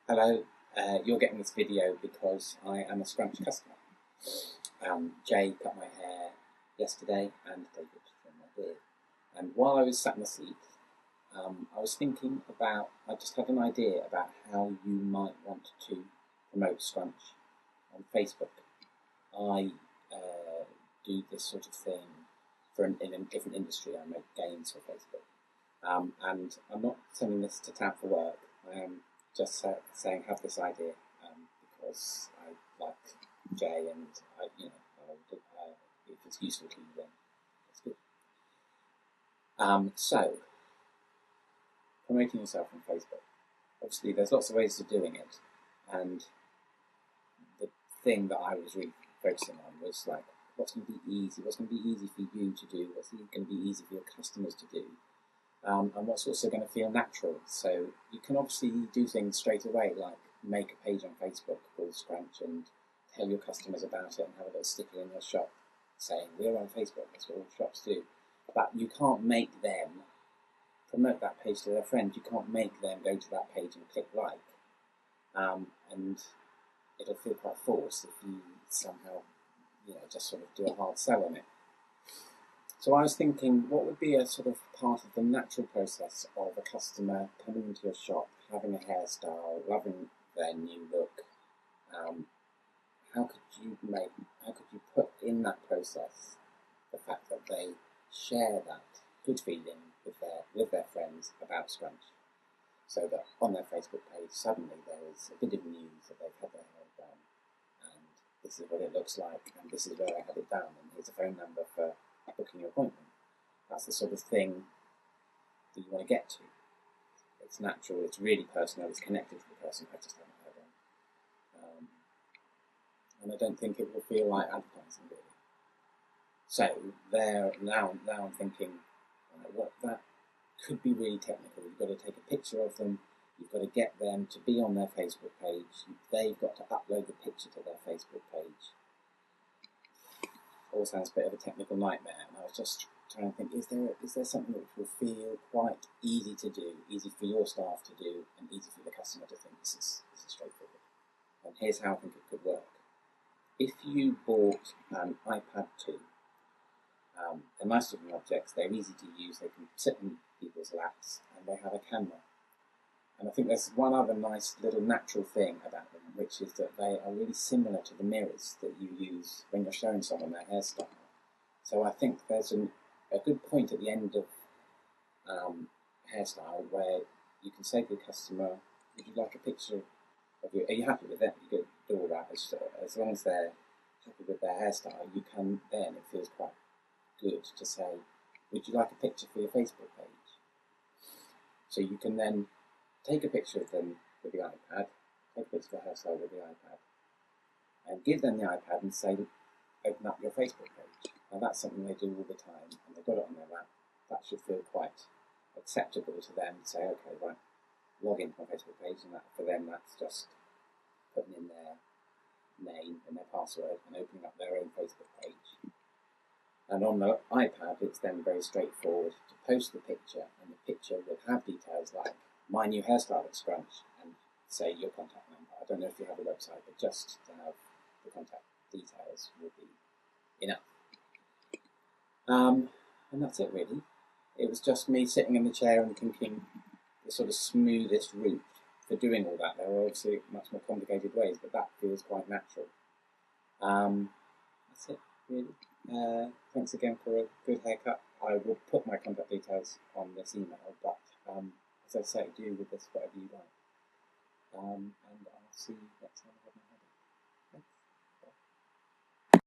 Hello, you're getting this video because I am a Scrunch customer. Jay cut my hair yesterday and David trimmed my beard. And while I was sat in the seat, I was thinking about, I just had an idea about how you might want to promote Scrunch on Facebook. I do this sort of thing in a different industry. I make games for Facebook. And I'm not sending this to town for work. I am just saying have this idea because I like Jay and if it's useful to you, then it's good. So, promoting yourself on Facebook. Obviously, there's lots of ways of doing it, and the thing that I was really focusing on was like, what's going to be easy? What's going to be easy for you to do? What's going to be easy for your customers to do? And what's also going to feel natural. So you can obviously do things straight away, like make a page on Facebook called Scrunch and tell your customers about it and have a little sticker in your shop saying, we're on Facebook, that's what all shops do. But you can't make them promote that page to their friends. You can't make them go to that page and click like. And it'll feel quite forced if you somehow, just sort of do a hard sell on it. So I was thinking, what would be a sort of part of the natural process of a customer coming into your shop, having a hairstyle, loving their new look? How could you put in that process the fact that they share that good feeling with their friends about Scrunch, so that on their Facebook page suddenly there is a bit of news that they've had their hair done, and this is what it looks like, and this is where I had it done, and here's a phone number for booking your appointment. That's the sort of thing that you want to get to. It's natural, it's really personal, it's connected to the person I just haven't heard of. And I don't think it will feel like advertising, really. So now I'm thinking, what that could be really technical. You've got to take a picture of them, you've got to get them to be on their Facebook page, they've got to upload the picture to their Facebook page. All sounds a bit of a technical nightmare, and I was just trying to think, is there something which will feel quite easy to do, easy for your staff to do, and easy for the customer to think this is straightforward? And here's how I think it could work. If you bought an iPad 2, they're nice looking objects, they're easy to use, they can sit in people's laps, and they have a camera. And I think there's one other nice little natural thing about them, which is that they are really similar to the mirrors that you use when you're showing someone their hairstyle. So I think there's a good point at the end of hairstyle where you can say to the customer, would you like a picture of you? Are you happy with that? You could do all that. As long as they're happy with their hairstyle, you can then, it feels quite good to say, would you like a picture for your Facebook page? So you can then take a picture of them with the iPad, take a picture of the hairstyle with the iPad, and give them the iPad and say, open up your Facebook page. Now that's something they do all the time, and they've got it on their lap. That should feel quite acceptable to them to say, okay, right, log into my Facebook page, and that for them that's just putting in their name and their password and opening up their own Facebook page. And on the iPad, it's then very straightforward to post the picture, and the picture will have details like my new hairstyle at Scrunch and say your contact number. I don't know if you have a website, but just to have the contact details will be enough. And that's it, really. It was just me sitting in the chair and thinking the sort of smoothest route for doing all that. There are obviously much more complicated ways, but that feels quite natural. That's it, really. Thanks again for a good haircut. I will put my contact details on this email, but as I say, do with this whatever you like. And I'll see you next time I have my